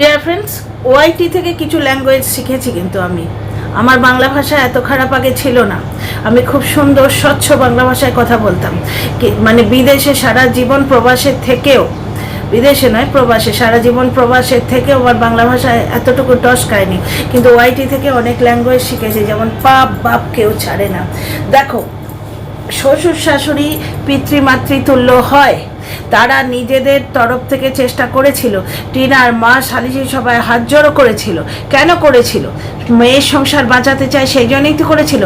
Dear friends, ওআইটি থেকে কিছু language শিখেছি, কিন্তু আমার বাংলা ভাষা এত খারাপ আগে ছিল না। আমি খুব সুন্দর স্বচ্ছ বাংলা ভাষায় কথা বলতাম, মানে বিদেশে সারা জীবন প্রবাসের থেকেও, বিদেশে নয় প্রবাসে, সারা জীবন প্রবাসের থেকেও আমার বাংলা ভাষায় এতটুকু টসকায়নি। কিন্তু ওআইটি থেকে অনেক ল্যাঙ্গুয়েজ শিখেছি, যেমন পাপ বাপ কেউ ছাড়ে না। দেখো, শ্বশুর শাশুড়ি পিতৃমাতৃতুল্য হয়, তারা নিজেদের তরফ থেকে চেষ্টা করেছিল। টিনার মা সালিশি সভায় হাত জড়ো করেছিল। কেন করেছিল? মেয়ের সংসার বাঁচাতে চায়, সেই জন্যই তো করেছিল।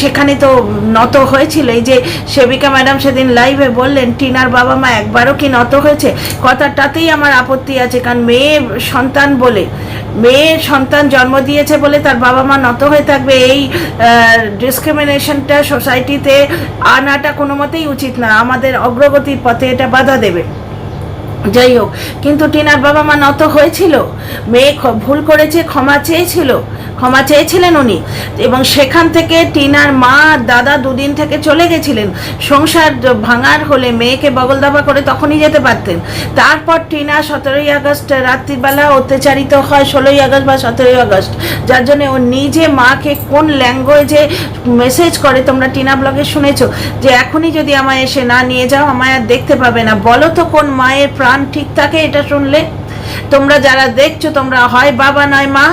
সেখানে তো নত হয়েছিল। এই যে সেবিকা ম্যাডাম সেদিন লাইভে বললেন টিনার বাবা মা একবারও কি নত হয়েছে, কথাটাতেই আমার আপত্তি আছে। কারণ মেয়ের সন্তান জন্ম দিয়েছে বলে তার বাবা মা নত হয়ে থাকবে, এই ডিসক্রিমিনেশনটা সোসাইটিতে আনাটা কোনো মতেই উচিত না। আমাদের অগ্রগতির পথে এটা বাধা দেবে। যাই হোক, কিন্তু টিনার বাবা মা নত হয়েছিল। মেয়ে ভুল করেছে, ক্ষমা চেয়েছিলেন উনি, এবং সেখান থেকে টিনার মা দাদা দুদিন থেকে চলে গেছিলেন। সংসার ভাঙার হলে মেয়েকে বগল দাবা করে তখনই যেতে পারতেন। তারপর টিনা 17ই আগস্ট রাত্রিবেলা অত্যাচারিত হয়, 16ই আগস্ট বা 17ই আগস্ট, যার জন্য ও নিজে মাকে কোন ল্যাঙ্গুয়েজে মেসেজ করে তোমরা টিনা ব্লগে শুনেছো, যে এখনই যদি আমায় এসে না নিয়ে যাও আমায় আর দেখতে পাবে না। বলো তো কোন মায়ের প্রাণ ঠিক থাকে এটা শুনলে? তোমরা যারা দেখছো, তোমরা হয় বাবা নয় মা।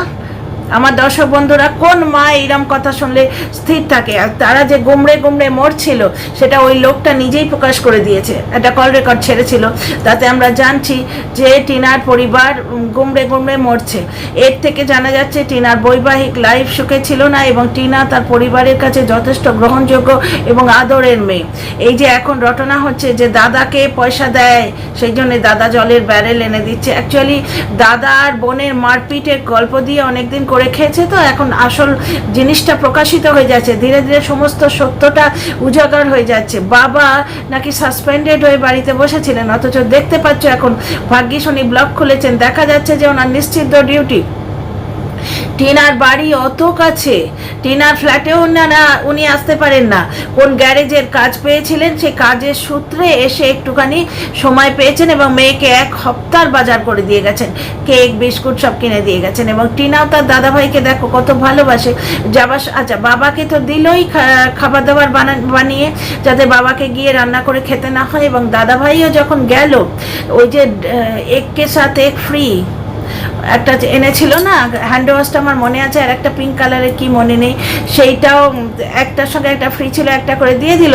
আমার দর্শক বন্ধুরা, কোন মা এইরকম কথা শুনলে স্থির থাকে? আর তারা যে গুমড়ে গুমড়ে মরছিল, সেটা ওই লোকটা নিজেই প্রকাশ করে দিয়েছে, একটা কল রেকর্ড ছেড়েছিল। তাতে আমরা জানছি যে টিনার পরিবার গুমড়ে গুমড়ে মরছে। এর থেকে জানা যাচ্ছে টিনার বৈবাহিক লাইফ সুখে ছিল না, এবং টিনা তার পরিবারের কাছে যথেষ্ট গ্রহণযোগ্য এবং আদরের মেয়ে। এই যে এখন রটনা হচ্ছে যে দাদাকে পয়সা দেয়, সেই জন্য দাদা জলের ব্যারেল এনে দিচ্ছে। অ্যাকচুয়ালি দাদা আর বোনের মারপিটের গল্প দিয়ে অনেকদিন করে খেয়েছে, তো এখন আসল জিনিসটা প্রকাশিত হয়ে যাচ্ছে। ধীরে ধীরে সমস্ত সত্যটা উজাগার হয়ে যাচ্ছে। বাবা নাকি সাসপেন্ডেড হয়ে বাড়িতে বসেছিলেন, অথচ দেখতে পাচ্ছ এখন ভাগ্যিস উনি ব্লগ খুলেছেন, দেখা যাচ্ছে যে ওনার নিশ্চিত ডিউটি। টিনার বাড়ি অত কাছে, টিনার ফ্ল্যাটেও না উনি আসতে পারেন না। কোন গ্যারেজের কাজ পেয়েছিলেন, সেই কাজের সূত্রে এসে একটুখানি সময় পেয়েছেন, এবং মেয়েকে 1 সপ্তাহ বাজার করে দিয়ে গেছেন, কেক বিস্কুট সব কিনে দিয়ে গেছেন। এবং টিনাও তার দাদাভাইকে দেখো কত ভালোবাসে। আচ্ছা, বাবাকে তো দিলই খাবার দাবার বানিয়ে, যাতে বাবাকে গিয়ে রান্না করে খেতে না হয়। এবং দাদাভাইও যখন গেল, ওই যে এককে সাথে এক ফ্রি একটা এনেছিল না, হ্যান্ড ওয়াশটা আমার মনে আছে, আর একটা পিঙ্ক কালারের কি মনে নেই, সেইটাও একটার সঙ্গে একটা ফ্রি ছিল, একটা করে দিয়ে দিল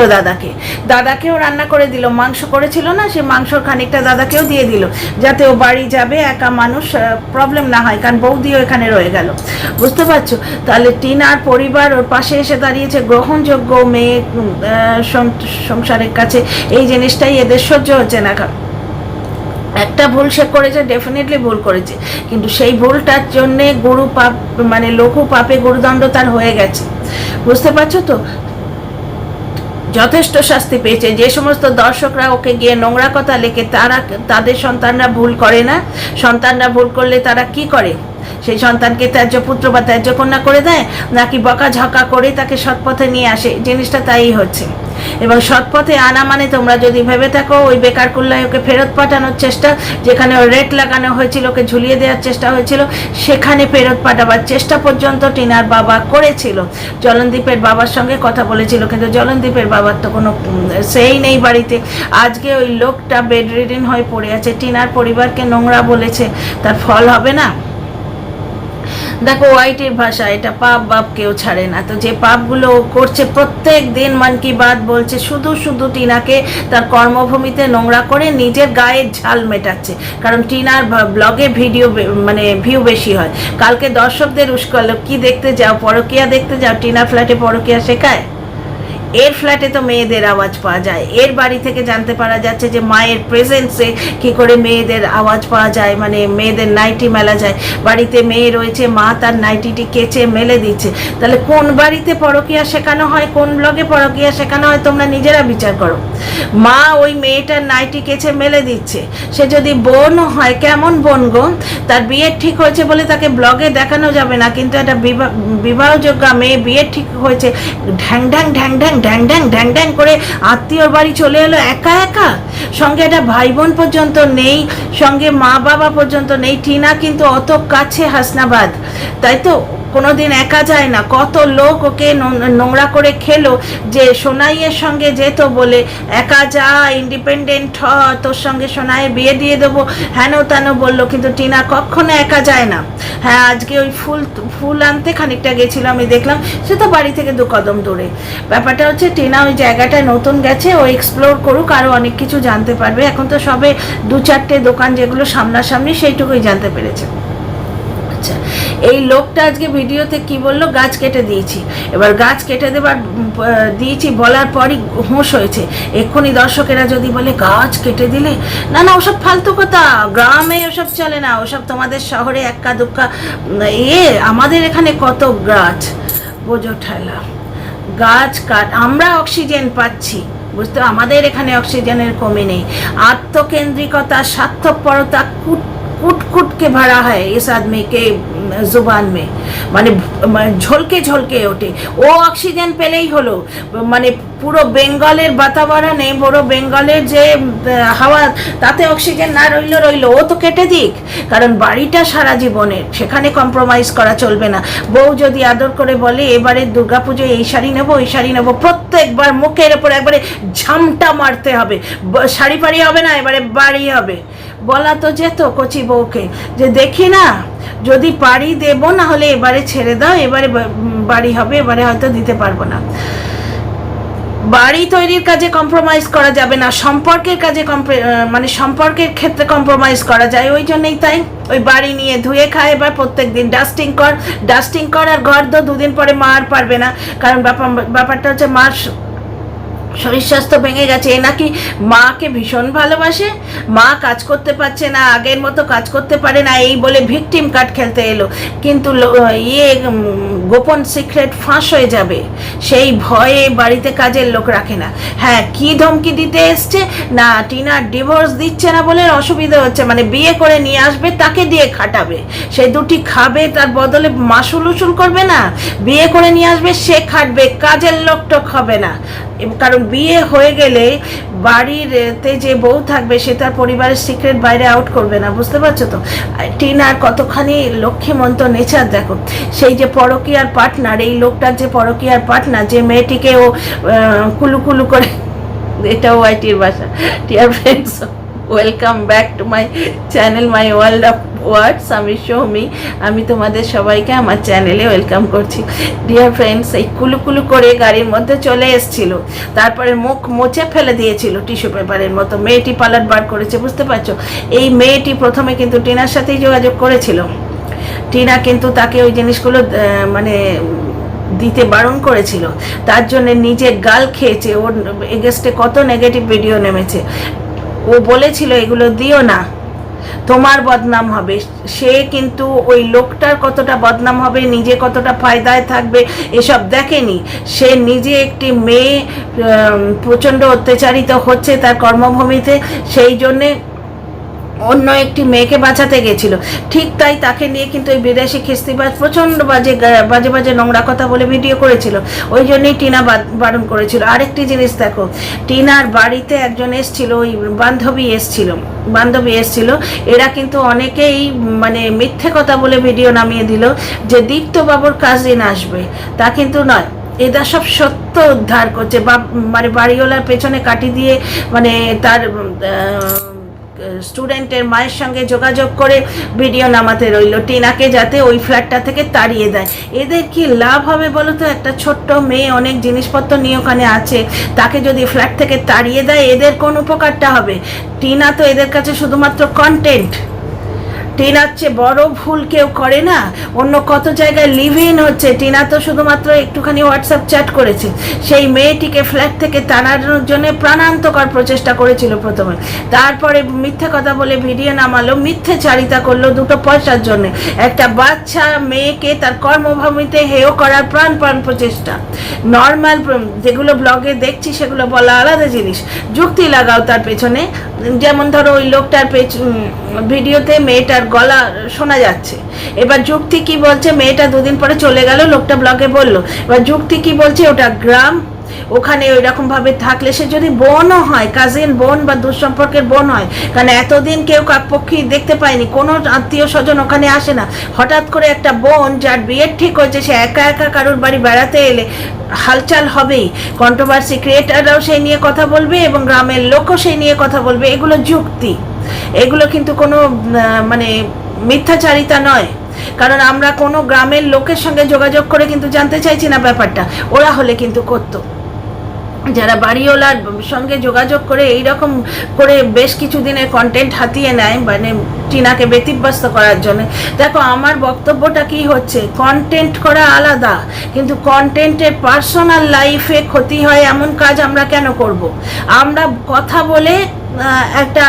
দাদাকেও রান্না করে দিল। মাংস করেছিল না, সে মাংসর খানিকটা দাদাকেও দিয়ে দিল, যাতে ও বাড়ি যাবে, একা মানুষ, প্রবলেম না হয়, কারণ বৌদিও এখানে রয়ে গেল। বুঝতে পারছো? তাহলে টিনার পরিবার ওর পাশে এসে দাঁড়িয়েছে, গ্রহণযোগ্য মেয়ে সংসারের কাছে। এই জিনিসটাই এদের সহ্য হচ্ছে না। একটা ভুল সে করেছে, ডেফিনেটলি ভুল করেছে, কিন্তু সেই ভুলটার জন্যে গুরু পাপ, মানে লঘু পাপে গুরুদণ্ড তার হয়ে গেছে। বুঝতে পারছো তো? যথেষ্ট শাস্তি পেয়েছে। যে সমস্ত দর্শকরা ওকে গিয়ে নোংরা কথা লেখে, তাদের সন্তানরা ভুল করে না। সন্তানরা ভুল করলে তারা কি করে? সেই সন্তানকে ত্যায্য পুত্র বা ত্যায্য কন্যা করে দেয়, নাকি বকাঝকা করে তাকে সৎপথে নিয়ে আসে? জিনিসটা তাই হচ্ছে। এবং সৎপথে আনা মানে, তোমরা যদি ভেবে থাকো ওই বেকার কুল্লায় ওকে ফেরত পাঠানোর চেষ্টা, যেখানে ওর রেট লাগানো হয়েছিল, ওকে ঝুলিয়ে দেওয়ার চেষ্টা হয়েছিল, সেখানে ফেরত পাঠাবার চেষ্টা পর্যন্ত টিনার বাবা করেছিল। জলনদীপের বাবার সঙ্গে কথা বলেছিল, কিন্তু জলনদীপের বাবার তো কোনো সেই নেই বাড়িতে। আজকে ওই লোকটা বেড রিডেন হয়ে পড়ে আছে, টিনার পরিবারকে নোংরা বলেছে, তার ফল হবে না? দেখো, ওআইটির ভাষা, এটা পাপ বাপ কেউ ছাড়ে না। তো যে পাপগুলো করছে, প্রত্যেক দিন মন কি বাত বলছে, শুধু টিনাকে তার কর্মভূমিতে নোংরা করে নিজের গায়ের ঝাল মেটাচ্ছে। কারণ টিনার ব্লগে ভিউ বেশি হয়। কালকে দর্শকদের উস্কালো, কি দেখতে যাও? পরকীয়া দেখতে যাও? টিনার ফ্ল্যাটে পরকীয়া শেখায়? এর ফ্ল্যাটে তো মেয়েদের আওয়াজ পাওয়া যায়। এর বাড়ি থেকে জানতে পারা যাচ্ছে যে মায়ের প্রেজেন্সে কি করে মেয়েদের আওয়াজ পাওয়া যায়, মানে মেয়েদের নাইটি মেলা যায়। বাড়িতে মেয়ে রয়েছে, মা তার নাইটিটি কেচে মেলে দিচ্ছে। তাহলে কোন বাড়িতে পরকীয়া শেখানো হয়, কোন ব্লগে পরকীয়া শেখানো হয়, তোমরা নিজেরা বিচার করো। মা ওই মেয়েটার নাইটি কেচে মেলে দিচ্ছে। সে যদি বোন হয়, কেমন বোন গো? তার বিয়ে ঠিক হয়েছে বলে তাকে ব্লগে দেখানো যাবে না, কিন্তু একটা বিবাহযোগ্য মেয়ে বিয়ে ঠিক হয়েছে, ঢ্যাং ঢ্যাং ঢ্যাং ঢ্যাং ঢ্যাং ঢ্যাং ঢ্যাং ঢ্যাং করে আত্মীয়র বাড়ি চলে এলো একা একা, সঙ্গে একটা ভাই বোন পর্যন্ত নেই, সঙ্গে মা বাবা পর্যন্ত নেই। টিনা কিন্তু অত কাছে হাসনাবাদ, তাই তো কোনোদিন একা যায় না। কত লোক ওকে নোংরা করে খেলো যে সোনাইয়ের সঙ্গে যেত বলে, একা যা, ইন্ডিপেন্ডেন্ট হ, তোর সঙ্গে সোনাইয়ের বিয়ে দিয়ে দেবো, হেন তেন বললো, কিন্তু টিনা কখনো একা যায় না। হ্যাঁ, আজকে ওই ফুল আনতে খানিকটা গেছিলো, আমি দেখলাম, সে তো বাড়ি থেকে 2 কদম দূরে। ব্যাপারটা হচ্ছে টিনা ওই জায়গাটায় নতুন গেছে, ও এক্সপ্লোর করুক, আরও অনেক কিছু জানতে পারবে। এখন তো সবে 2-4টে দোকান যেগুলো সামনাসামনি সেইটুকুই জানতে পেরেছে। আচ্ছা, এই লোকটা আজকে ভিডিওতে কি বললো, গাছ কেটে দিয়েছি। এবার গাছ কেটে দিয়েছি বলার পরই হুঁশ হয়েছে। এক্ষুনি দর্শকেরা যদি বলে গাছ কেটে দিলে, না না, ওসব ফালতু কথা, গ্রামে ওসব চলে না, ওসব তোমাদের শহরে এক্কা দুক্কা, আমাদের এখানে কত গাছ, বোঝো ঠেলা, গাছ কাট, আমরা অক্সিজেন পাচ্ছি, বুঝতে, আমাদের এখানে অক্সিজেনের কমি নেই। आत्मकेंद्रिकता, स्वार्थपरता कूट कूट के भरा है इस आदमी के जुबान में, মানে ঝলকে ঝলকে ওঠে। ও অক্সিজেন পেলেই হলো, মানে পুরো বেঙ্গলের বাতাবরণে, পুরো বেঙ্গলের যে হাওয়া, তাতে অক্সিজেন না রইলো, ও তো কেটে দিক, কারণ বাড়িটা সারা জীবনের, সেখানে কম্প্রোমাইজ করা চলবে না। বউ যদি আদর করে বলে এবারে দুর্গাপুজোয় এই শাড়ি নেবো, ওই শাড়ি নেবো, প্রত্যেকবার মুখের ওপর একবারে ঝামটা মারতে হবে, শাড়ি পাড়ি হবে না, এবারে বাড়ি হবে। বলা তো যেত কচি বউকে যে দেখি না, যদি পারি দেব, না হলে এবারে ছেড়ে দাও, এবারে বাড়ি হবে, এবারে হয়তো দিতে পারবো না। বাড়ি তৈরির কাজে কম্প্রোমাইজ করা যাবে না, সম্পর্কের কাজে মানে সম্পর্কের ক্ষেত্রে কম্প্রোমাইজ করা যায়। ওই জন্যই তাই ওই বাড়ি নিয়ে ধুয়ে খায়, এবার প্রত্যেক দিন ডাস্টিং কর আর ঘর দো, 2 দিন পরে মা আর পারবে না, কারণ ব্যাপারটা হচ্ছে মার শরীর স্বাস্থ্য ভেঙে গেছে। এ নাকি মাকে ভীষণ ভালোবাসে, মা কাজ করতে পারছে না, আগের মতো কাজ করতে পারে না, এই বলে ভিকটিম কার্ড খেলতে এলো, কিন্তু গোপন সিক্রেট ফাঁস হয়ে যাবে, সেই ভয়ে বাড়িতে কাজের লোক রাখে না। হ্যাঁ, কি ধমকি দিতে এসছে না, টিনা ডিভোর্স দিচ্ছে না বলে অসুবিধা হচ্ছে, মানে বিয়ে করে নিয়ে আসবে, তাকে দিয়ে খাটাবে, সে 2টি খাবে, তার বদলে মাসুল উসুল করবে না, বিয়ে করে নিয়ে আসবে, সে খাটবে, কাজের লোক টোক হবে না। কারণ বিয়ে হয়ে গেলে বাড়িতে যে বউ থাকবে সে তার পরিবারের সিক্রেট বাইরে আউট করবে না, বুঝতে পারছো তো। টিনার কতখানি লক্ষ্মীমন্ত নেচার দেখো, সেই যে পরকীয়ার পার্টনার, এই লোকটার যে পরকীয়ার পার্টনার, যে মেয়েটিকে ও কুলু কুলু করে, এটাও আইটির ভাষা। Dear friends, welcome back to my channel, my world of words. আমি সৌমি, আমি তোমাদের সবাইকে আমার চ্যানেলে ওয়েলকাম করছি। ডিয়ার ফ্রেন্ডস, এই কুলু কুলু করে গাড়ির মধ্যে চলে এসেছিল, তারপরে মুখ মুছে ফেলে দিয়েছিল টিস্যু পেপারের মতো, মেয়েটি পালাট বার করেছে, বুঝতে পারছো। এই মেয়েটি প্রথমে কিন্তু টিনার সাথেই যোগাযোগ করেছিল, টিনা কিন্তু তাকে ওই জিনিসগুলো মানে দিতে বারণ করেছিল, তার জন্য নিজে গাল খেয়েছে, ওর এগেস্টে কত নেগেটিভ ভিডিও নেমেছে। ও বলেছিল এগুলো দিও না, তোমার বদনাম হবে। সে কিন্তু ওই লোকটার কতটা বদনাম হবে, নিজে কতটা ফায়দায় থাকবে এসব দেখেনি। সে নিজে একটি মেয়ে প্রচণ্ড অত্যাচারিত হচ্ছে তার কর্মভূমিতে, সেই জন্যে অন্য একটি মেয়েকে বাঁচাতে গেছিল। ঠিক তাই তাকে নিয়ে কিন্তু ওই বিদেশি খিস্তিবাজ প্রচণ্ড বাজে বাজে নোংরা কথা বলে ভিডিও করেছিল, ওই জন্যই টিনা বারণ করেছিল। আরেকটি জিনিস দেখো, টিনার বাড়িতে একজন এসছিল, ওই বান্ধবী এসছিল, এরা কিন্তু অনেকেই মানে মিথ্যে কথা বলে ভিডিও নামিয়ে দিল যে দীপ্তবাবুর কাজিন আসবে, তা কিন্তু নয়। এরা সব সত্য উদ্ধার করছে, মানে বাড়িওয়ালার পেছনে কাটি দিয়ে, মানে তার স্টুডেন্টের মায়ের সঙ্গে যোগাযোগ করে ভিডিও নামাতে রইল টিনাকে, যাতে ওই ফ্ল্যাটটা থেকে তাড়িয়ে দেয়। এদের কি লাভ হবে বলো তো? একটা ছোট্ট মেয়ে অনেক জিনিসপত্র নিয়ে ওখানে আছে, তাকে যদি ফ্ল্যাট থেকে তাড়িয়ে দেয়, এদের কোন উপকারটা হবে? টিনা তো এদের কাছে শুধুমাত্র কন্টেন্ট। টিনার চেয়ে বড় ভুল কেউ করে না। অন্য কত জায়গায় লিভ ইন হচ্ছে, টিনা তো শুধুমাত্র একটুখানি হোয়াটসঅ্যাপ চ্যাট করেছে। সেই মেয়েটিকে ফ্ল্যাট থেকে তাড়ানোর জন্য প্রাণান্তকর প্রচেষ্টা করেছিল প্রথমে, তারপরে মিথ্যে কথা বলে ভিডিও নামালো, মিথ্যে চারিতা করলো 2টো পয়সার জন্য। একটা বাচ্চা মেয়েকে তার কর্মভূমিতে হেয় করার প্রাণ প্রচেষ্টা। নর্মাল যেগুলো ব্লগে দেখছি সেগুলো বলা আলাদা জিনিস, যুক্তি লাগাও তার পেছনে। যেমন ধরো ওই লোকটার ভিডিওতে মেয়েটার গলা শোনা যাচ্ছে, এবার যুক্তি কি বলছে, মেয়েটা 2 দিন পরে চলে গেল, লোকটা ব্লগে বললো, এবার যুক্তি কি বলছে, ওটা গ্রাম, ওখানে ওই রকমভাবে থাকলে, সে যদি বোনও হয়, কাজিন বোন বা দুঃসম্পর্কের বোন হয়, কারণ এতদিন কেউ কাকপক্ষী দেখতে পায়নি, কোনো আত্মীয় স্বজন ওখানে আসে না, হঠাৎ করে একটা বোন যার বিয়ের ঠিক হয়েছে সে একা একা কারোর বাড়ি বেড়াতে এলে হালচাল হবেই, কন্ট্রোভার্সি ক্রিয়েটাররাও সেই নিয়ে কথা বলবে এবং গ্রামের লোকও সেই নিয়ে কথা বলবে। এগুলো যুক্তি, এগুলো কিন্তু কোনো মানে মিথ্যাচারিতা নয়, কারণ আমরা কোনো গ্রামের লোকের সঙ্গে যোগাযোগ করে কিন্তু জানতে চাইছি না ব্যাপারটা, ওরা হলে কিন্তু করতো। যারা বাড়িওয়ালার সঙ্গে যোগাযোগ করে এই রকম করে বেশ কিছু দিনের কন্টেন্ট হাতিয়ে নেয়, মানে টিনাকে ব্যতিব্যস্ত করার জন্য। দেখো আমার বক্তব্যটা কি হচ্ছে, কন্টেন্ট করা আলাদা, কিন্তু কন্টেন্টের পার্সোনাল লাইফে ক্ষতি হয় এমন কাজ আমরা কেন করব? আমরা কথা বলে একটা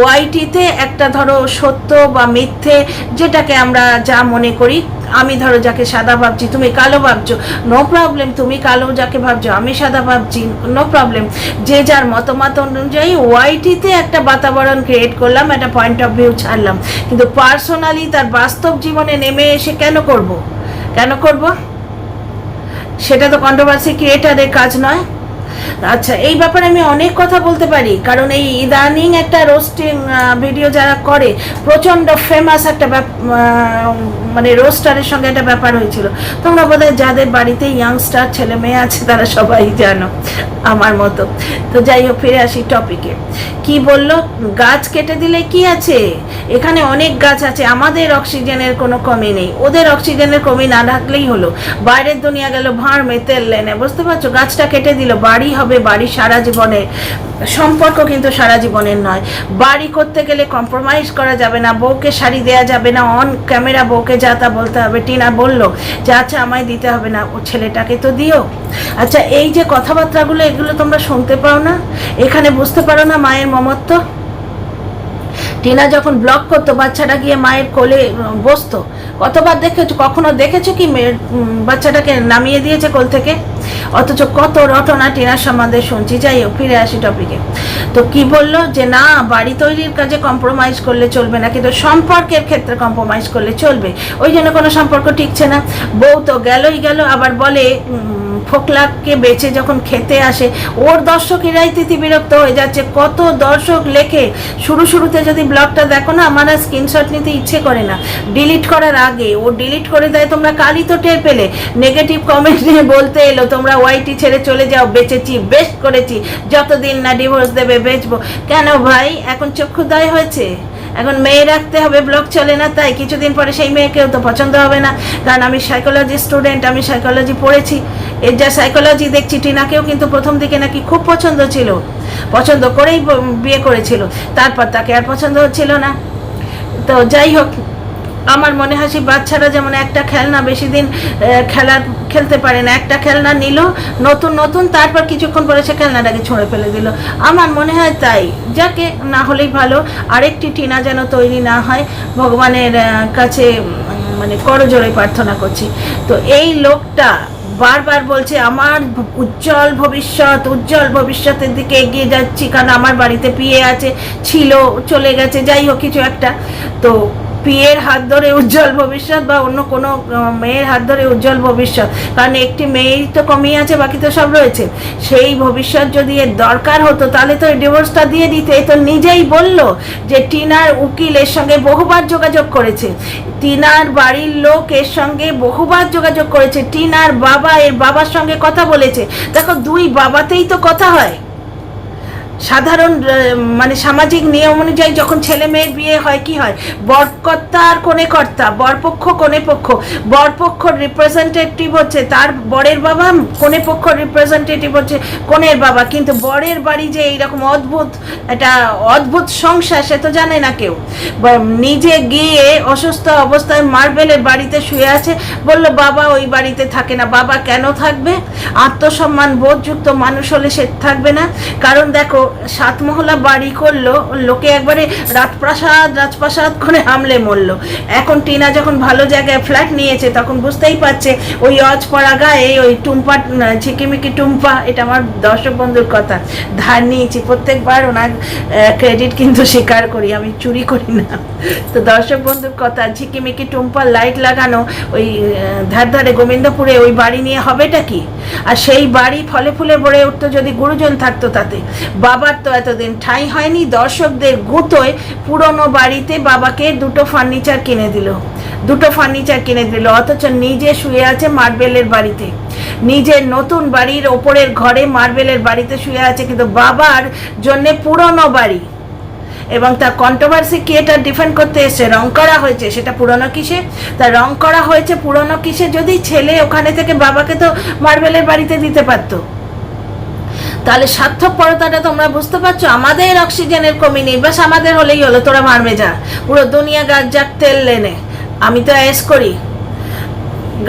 ওয়াইটিতে একটা ধরো সত্য বা মিথ্যে, যেটাকে আমরা যা মনে করি, আমি ধরো যাকে সাদা ভাবছি তুমি কালো ভাবছো, নো প্রবলেম, তুমি কালো যাকে ভাবছো আমি সাদা ভাবছি, নো প্রবলেম, যে যার মতামত অনুযায়ী ওয়াইটিতে একটা বাতাবরণ ক্রিয়েট করলাম, একটা পয়েন্ট অফ ভিউ ছাড়লাম, কিন্তু পার্সোনালি তার বাস্তব জীবনে নেমে এসে কেন করব? সেটা তো কন্ট্রোভার্সি ক্রিয়েটারের কাজ নয়। আচ্ছা, এই ব্যাপারে আমি অনেক কথা বলতে পারি, কারণ এই ইদানিং একটা রোস্টিং ভিডিও যারা করে, প্রচণ্ড ফেমাস একটা মানে রোস্টারের সঙ্গে একটা ব্যাপার হয়েছিল। তোমরা বোধহয় যাদের বাড়িতে ইয়াংস্টার ছেলে মেয়ে আছে তারা সবাই জানো আমার মতো। তো যাই হোক, ফিরে আসি টপিকে। কি বলল, গাছ কেটে দিলে কি আছে, এখানে অনেক গাছ আছে, আমাদের অক্সিজেনের কোনো কমি নেই, ওদের অক্সিজেনের কমি না থাকলেই হলো। বাইরের দুনিয়া গেল ভাঁড় মে তেল লেনে, বুঝতে পারছো? গাছটা কেটে দিল, বাড়ি হবে, বাড়ি সারা জীবনের, সম্পর্ক কিন্তু সারা জীবনের নয়। বাড়ি করতে গেলে কম্প্রোমাইজ করা যাবে না, বউকে শাড়ি দেওয়া যাবে না, অন ক্যামেরা বউকে যা তা বলতে হবে। টিনা বলল যে আচ্ছা আমায় দিতে হবে না, ও ছেলেটাকে তো দিও। আচ্ছা, এই যে কথাবার্তাগুলো, এগুলো তোমরা শুনতে পাও না? এখানে বুঝতে পারো না মায়ের মমত্ব? টিনা যখন ব্লগ করতো, বাচ্চাটা গিয়ে মায়ের কোলে বসতো, কতবার দেখেছো? কখনো দেখেছো কি বাচ্চাটাকে নামিয়ে দিয়েছে কোল থেকে? অথচ কত রটনা টিনার সম্বন্ধে শুনছি। যাই হোক, ফিরে আসি টপিকে। তো কি বললো যে না, বাড়ি তৈরির কাজে কম্প্রোমাইজ করলে চলবে না, কিন্তু সম্পর্কের ক্ষেত্রে কম্প্রোমাইজ করলে চলবে। ওই জন্য কোনো সম্পর্ক টিকছে না। বউ তো গেলই গেল, আবার বলে ফোকলাকে বেচে যখন খেতে আসে, ওর দর্শকেরাই তিথি বিরক্ত হয়ে যাচ্ছে। কত দর্শক লেখে, শুরুতে যদি ব্লগটা দেখো না, আমার আর স্ক্রিনশট নিতে ইচ্ছে করে না, ডিলিট করার আগে ও ডিলিট করে দেয়। তোমরা কালই তো টের পেলে, নেগেটিভ কমেন্ট নিয়ে বলতে এলো তোমরা ওয়াইটি ছেড়ে চলে যাও, বেচেছি, বেস্ট করেছি, যতদিন না ডিভোর্স দেবে বেচবো। কেন ভাই, এখন চক্ষুদায় হয়েছে? এখন মেয়ে রাখতে হবে, ব্লগ চলে না, তাই কিছুদিন পরে সেই মেয়েকেও তো পছন্দ হবে না। কারণ আমি সাইকোলজি স্টুডেন্ট, আমি সাইকোলজি পড়েছি, এর যা সাইকোলজি দেখছি, টিনাকেও কিন্তু প্রথম দিকে নাকি খুব পছন্দ ছিল, পছন্দ করেই বিয়ে করেছিল, তারপর তাকে আর পছন্দ হচ্ছিল না। তো যাই হোক, আমার মনে হয় সেই বাচ্চারা যেমন একটা খেলনা বেশি দিন খেলতে পারে না, একটা খেলনা নিল নতুন, তারপর কিছুক্ষণ পরে সে খেলনাটাকে ছুঁড়ে ফেলে দিল। আমার মনে হয় তাই, যাকে না হলেই ভালো, আরেকটি টিনা যেন তৈরি না হয়, ভগবানের কাছে মানে করজোড়ে প্রার্থনা করছি। তো এই লোকটা বারবার বলছে আমার উজ্জ্বল ভবিষ্যতের দিকে এগিয়ে যাচ্ছি, কারণ আমার বাড়িতে পিয়ে আছে, ছিল, চলে গেছে, যাই হোক কিছু একটা। তো পিয়ের হাত ধরে উজ্জ্বল ভবিষ্যৎ বা অন্য কোনো মেয়ের হাত ধরে উজ্জ্বল ভবিষ্যৎ, কারণ একটি মেয়েই তো কমিয়ে আছে, বাকি তো সব রয়েছে। সেই ভবিষ্যৎ যদি এর দরকার হতো তাহলে তো এই ডিভোর্সটা দিয়ে দিতে। তো নিজেই বলল যে টিনার উকিল এর সঙ্গে বহুবার যোগাযোগ করেছে, টিনার বাড়ির লোক এর সঙ্গে বহুবার যোগাযোগ করেছে, টিনার বাবা এর বাবার সঙ্গে কথা বলেছে। দেখো, দুই বাবাতেই তো কথা হয়। সাধারণ মানে সামাজিক নিয়ম অনুযায়ী যখন ছেলে মেয়ের বিয়ে হয়, কি হয়, বরকর্তা আর কনেকর্তা, বরপক্ষ কনেপক্ষ, বরপক্ষ রিপ্রেজেন্টেটিভ হচ্ছে তার বরের বাবা, কনেপক্ষ রিপ্রেজেন্টেটিভ হচ্ছে কনের বাবা। কিন্তু বরের বাড়ি যে এইরকম অদ্ভুত সংসার, সে তো জানে না কেউ। নিজে গিয়ে অসুস্থ অবস্থায় মার্বেলের বাড়িতে শুয়ে আছে, বললো বাবা ওই বাড়িতে থাকে না। বাবা কেন থাকবে? আত্মসম্মান বোধযুক্ত মানুষ হলে সে থাকবে না। কারণ দেখো, 7 মহলা বাড়ি করলো, লোকে একবারে রাজপ্রাসাদ করে হামলে মরলো। এখন টিনা যখন ভালো জায়গায় ফ্ল্যাট নিয়েছে তখন বুঝতেই পারছে ওই অজপড়া গায়ে ওই টুম্পা, ঝিকিমিকি টুম্পা, এটা আমার দর্শক বন্ধুর কথা, ধার নিয়েছি প্রত্যেকবার, ওনার ক্রেডিট কিন্তু স্বীকার করি, আমি চুরি করি না। তো দর্শক বন্ধুর কথা, ঝিকিমিকি টুম্পা লাইট লাগানো ওই ধারে গোবিন্দপুরে ওই বাড়ি নিয়ে হবেটা কি? আর সেই বাড়ি ফলে ফুলে ভরে উঠতো যদি গুরুজন থাকতো তাতে। বাবার তো এতদিন ঠাঁই হয়নি, দর্শকদের গুতোয় পুরনো বাড়িতে বাবাকে দুটো ফার্নিচার কিনে দিল, অথচ নিজে শুয়ে আছে মার্বেলের বাড়িতে, নিজের নতুন বাড়ির ওপরের ঘরে মার্বেলের বাড়িতে শুয়ে আছে, কিন্তু বাবার জন্যে পুরনো বাড়ি। এবং তার কন্ট্রোভার্সি কি, এটা ডিফেন্ড করতে এসছে, রং করা হয়েছে, সেটা পুরনো কিসে? তা রং করা হয়েছে পুরনো কিসে? যদি ছেলে ওখানে থেকে বাবাকে তো মার্বেলের বাড়িতে দিতে পারতো। তাহলে স্বার্থপরতাটা তোমরা বুঝতে পারছো? আমাদের অক্সিজেনের কমি নেই, বাস আমাদের হলেই হলো, তোরা মারবে যা, পুরো দুনিয়া গাছ যাক তেল লেনে। আমি তো এস করি,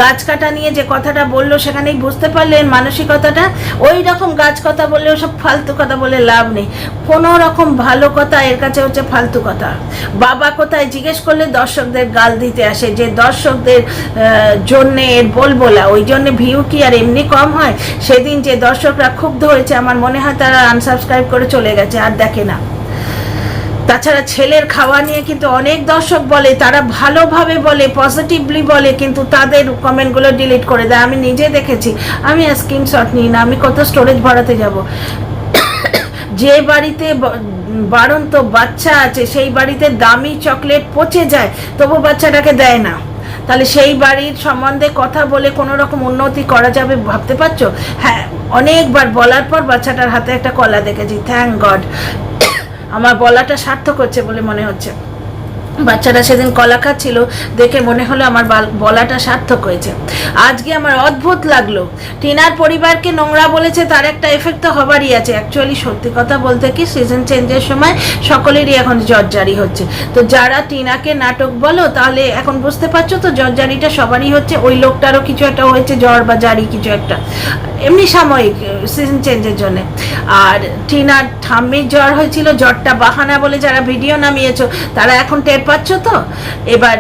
গাছ কাটা নিয়ে যে কথাটা বললো সেখানেই বুঝতে পারলেন মানসিকতাটা। ওই রকম গাছ কথা বললে ওসব ফালতু কথা বলে লাভ নেই, কোনো রকম ভালো কথা এর কাছে হচ্ছে ফালতু কথা। বাবা কোথায় জিজ্ঞেস করলে দর্শকদের গাল দিতে আসে, যে দর্শকদের জন্যে এর বলবোলা, ওই জন্যে ভিউ কি আর এমনি কম হয়? সেদিন যে দর্শকরা ক্ষুব্ধ হয়েছে, আমার মনে হয় তারা আনসাবস্ক্রাইব করে চলে গেছে, আর দেখে না। তাছাড়া ছেলের খাওয়া নিয়ে কিন্তু অনেক দর্শক বলে, তারা ভালোভাবে বলে, পজিটিভলি বলে, কিন্তু তাদের কমেন্টগুলো ডিলিট করে দেয়। আমি নিজে দেখেছি, আমি আর স্ক্রিনশট নিই না, আমি কত স্টোরেজ ভরাতে যাব। যে বাড়িতে বাড়ন্ত বাচ্চা আছে সেই বাড়িতে দামি চকলেট পচে যায়, তবু বাচ্চাটাকে দেয় না। তাহলে সেই বাড়ির সম্বন্ধে কথা বলে কোনো রকম উন্নতি করা যাবে ভাবতে পারছো? হ্যাঁ, অনেকবার বলার পর বাচ্চাটার হাতে একটা কলা দেখেছি, থ্যাংক গড, আমার বলাটা সার্থক হচ্ছে বলে মনে হচ্ছে। বাচ্চারা সেদিন কলা খাচ্ছিল, দেখে মনে হলো আমার বলাটা সার্থক হয়েছে। আজকে আমার অদ্ভুত লাগলো, টিনার পরিবারকে নোংরা বলেছে, তার একটা এফেক্ট তো হবারই আছে। অ্যাকচুয়ালি সত্যি কথা বলতে কি, সিজন চেঞ্জের সময় সকলেরই এখন জর্জারি হচ্ছে। তো যারা টিনাকে নাটক বলো, তাহলে এখন বুঝতে পারছো তো জর্জারিটা সবারই হচ্ছে। ওই লোকটারও কিছু একটা হয়েছে, জ্বর বা জারি কিছু একটা, এমনি সাময়িক সিজন চেঞ্জের জন্য। আর টিনার ঠাম্মির জ্বর হয়েছিল, জ্বরটা বাহানা বলে যারা ভিডিও নামিয়েছো তারা এখন টের পাচ্ছ তো। এবার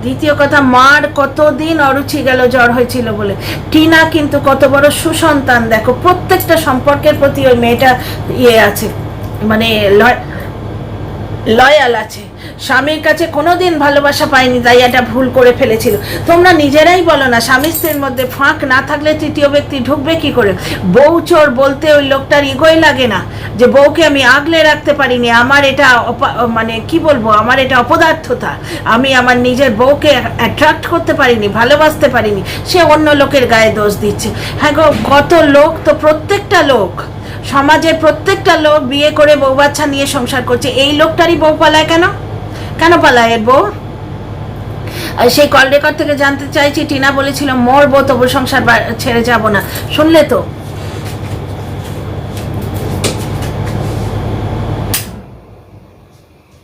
দ্বিতীয় কথা, মার কতদিন অরুচি গেল জ্বর হয়েছিল বলে। টিনা কিন্তু কত বড় সুসন্তান দেখো, প্রত্যেকটা সম্পর্কের প্রতি ওই মেয়েটা আছে, মানে লয়াল আছে, স্বামীর কাছে কোনোদিন ভালোবাসা পায়নি, তাই এটা ভুল করে ফেলেছিল। তোমরা নিজেরাই বলো না, স্বামী স্ত্রীর মধ্যে ফাঁক না থাকলে তৃতীয় ব্যক্তি ঢুকবে কি করে? বউ চোর বলতে ওই লোকটার ইগোই লাগে না, যে বউকে আমি আগলে রাখতে পারিনি, আমার এটা মানে কি বলবো, আমার এটা অপদার্থতা, আমি আমার নিজের বউকে অ্যাট্রাক্ট করতে পারিনি, ভালোবাসতে পারিনি, সে অন্য লোকের গায়ে দোষ দিচ্ছে। হ্যাঁ গো, কত লোক তো, প্রত্যেকটা লোক, সমাজের প্রত্যেকটা লোক বিয়ে করে বউ বাচ্চা নিয়ে সংসার করছে, এই লোকটারই বউ পালায় কেন? কেন পালায় এর বউ? সেই কল রেকর্ড থেকে জানতে চাইছি, টিনা বলেছিল মোর বউ তবু সংসার ছেড়ে যাব না, শুনলে তো?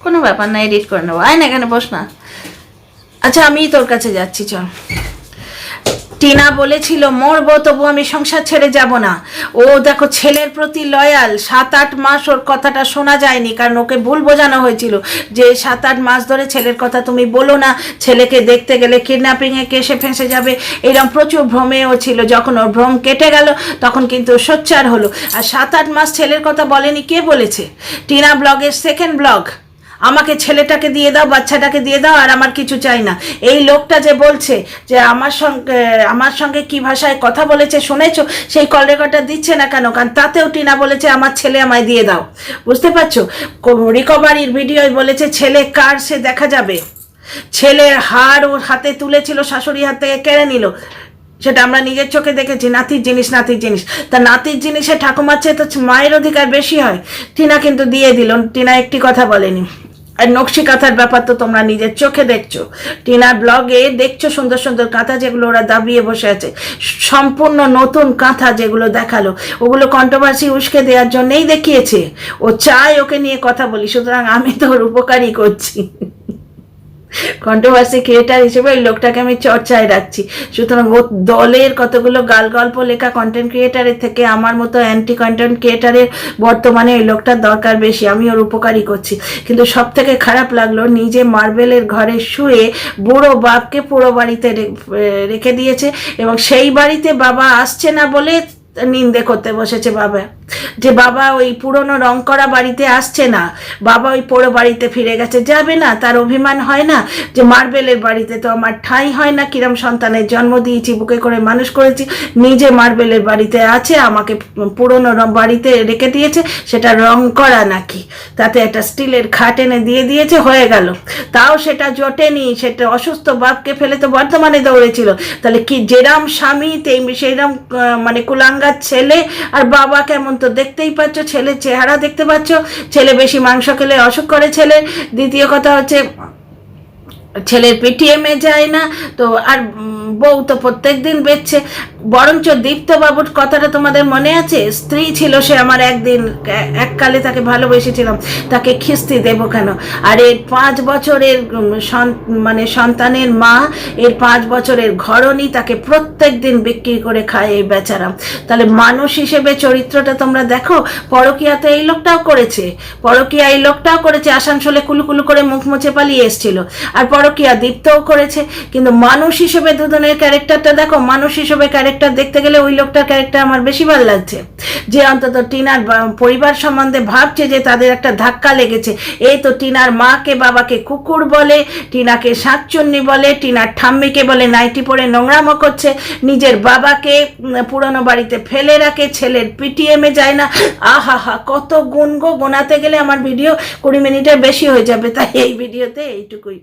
কোনো ব্যাপার না, এডিট করে নেবো, আয় না এখানে বস না। আচ্ছা, আমি তোর কাছে যাচ্ছি, চল। টিনা বলেছিল মরবো তবু আমি সংসার ছেড়ে যাব না। ও দেখো ছেলের প্রতি লয়াল, 7-8 মাস ওর কথাটা শোনা যায়নি, কারণ ওকে ভুল বোঝানো হয়েছিল যে 7-8 মাস ধরে ছেলের কথা তুমি বলো না, ছেলেকে দেখতে গেলে কিডন্যাপিংয়ে কেসে ফেঁসে যাবে, এরকম প্রচুর ভ্রমেও ছিল। যখন ওর ভ্রম কেটে গেল তখন কিন্তু সোচ্চার হলো। আর 7-8 মাস ছেলের কথা বলেনি, কে বলেছে? টিনা ব্লগের সেকেন্ড ব্লগ, আমাকে ছেলেটাকে দিয়ে দাও, বাচ্চাটাকে দিয়ে দাও, আর আমার কিছু চাই না। এই লোকটা যে বলছে যে আমার সঙ্গে কি ভাষায় কথা বলেছে শুনেছো, সেই কল রেকর্ডটা দিচ্ছে না কেন? কারণ তাতেও টিনা বলেছে আমার ছেলে আমায় দিয়ে দাও। বুঝতে পারছো? রিকভারির ভিডিও বলেছে ছেলে কার সে দেখা যাবে। ছেলের হাড় ওর হাতে তুলেছিল, শাশুড়ি হাত থেকে কেড়ে নিল, সেটা আমরা নিজের চোখে দেখেছি। নাতির জিনিস, তা নাতির জিনিসে ঠাকুমার চেয়ে তো মায়ের অধিকার বেশি হয়। টিনা কিন্তু দিয়ে দিল, টিনা একটি কথা বলেনি। আর নকশি কাঁথার ব্যাপার তো তোমরা নিজের চোখে দেখছো, টিনার ব্লগে দেখছো সুন্দর সুন্দর কাঁথা যেগুলো ওরা দাবিয়ে বসে আছে, সম্পূর্ণ নতুন কাঁথা যেগুলো দেখালো, ওগুলো কন্ট্রোভার্সি উস্কে দেওয়ার জন্যই দেখিয়েছে। ও চায় ওকে নিয়ে কথা বলি, সুতরাং আমি তো ওর উপকারই করছি। কন্ট্রোভার্সি ক্রিয়েটার হিসেবে ওই লোকটাকে আমি চর্চায় রাখছি। সুতরাং ও দলের কতগুলো গাল গল্প লেখা কন্টেন্ট ক্রিয়েটারের থেকে আমার মতো অ্যান্টি কন্টেন্ট ক্রিয়েটারের বর্তমানে ওই লোকটার দরকার বেশি। আমি ওর উপকারই করছি। কিন্তু সব থেকে খারাপ লাগলো, নিজে মার্বেলের ঘরে শুয়ে বুড়ো বাপকে পুরো বাড়িতে রেখে দিয়েছে, এবং সেই বাড়িতে বাবা আসছে না বলে নিন্দে করতে বসেছে বাবা, যে বাবা ওই পুরনো রং করা বাড়িতে আসছে না, বাবা ওই পোড়ো বাড়িতে ফিরে গেছে। যাবে না? তার অভিমান হয় না যে মার্বেলের বাড়িতে তো আমার ঠাঁই হয় না? কিরম সন্তানের জন্ম দিয়েছি, বুকে করে মানুষ করেছি, নিজে মার্বেলের বাড়িতে আছে, আমাকে পুরনো বাড়িতে রেখে দিয়েছে, সেটা রং করা নাকি, তাতে একটা স্টিলের খাট এনে দিয়ে দিয়েছে, হয়ে গেল। তাও সেটা জোটেনি, সেটা অসুস্থ বাপকে ফেলে তো বর্ধমানে দৌড়েছিল। তাহলে কি যেরাম স্বামী সেইরাম মানে কুলাঙ্গার ছেলে। আর বাবা কেমন তো দেখতেই পাচ্ছ, ছেলের চেহারা দেখতে পাচ্ছ, ছেলে বেশি মাংস খেলে অসুখ করে ছেলে। দ্বিতীয় কথা হচ্ছে ছেলের পিটিএমে যায় না তো, আর বউ তো প্রত্যেক দিন বেচছে। বরঞ্চ দীপ্তবাবুর কথাটা তোমাদের মনে আছে? স্ত্রী ছিল সে আমার, এককালে তাকে ভালোবেসেছিলাম, তাকে খিস্তি দেব কেন? আর এর 5 বছরের মানে সন্তানের মা, এর 5 বছরের ঘরণী, তাকে প্রত্যেক দিন বিক্রি করে খায় এই বেচারাম। তাহলে মানুষ হিসেবে চরিত্রটা তোমরা দেখো। পরকীয়া তো এই লোকটাও করেছে, পরকীয়া এই লোকটাও করেছে, আসানসোলে কুলুকুলু করে মুখ মুছে পালিয়ে এসেছিল। আর পরকীয়া দীপ্তও করেছে। কিন্তু মানুষ হিসেবে দুজনের ক্যারেক্টারটা দেখো। মানুষ হিসেবে ক্যারেক্টার দেখতে গেলে ওই লোকটার ক্যারেক্টার আমার বেশি ভালো লাগছে, যে অন্তত টিনার পরিবার সম্বন্ধে ভাবছে, যে তাদের একটা ধাক্কা লেগেছে। এই তো টিনার মাকে বাবাকে কুকুর বলে, টিনাকে শাকচুন্নি বলে, টিনার ঠাম্মিকে বলে নাইটি পরে নোংরামো করছে, নিজের বাবাকে পুরনো বাড়িতে ফেলে রাখে, ছেলের পিটিএমে যায় না। আহা হা, কত গুণ গো! গোনাতে গেলে আমার ভিডিও 20 মিনিটের বেশি হয়ে যাবে, তাই এই ভিডিওতে এইটুকুই।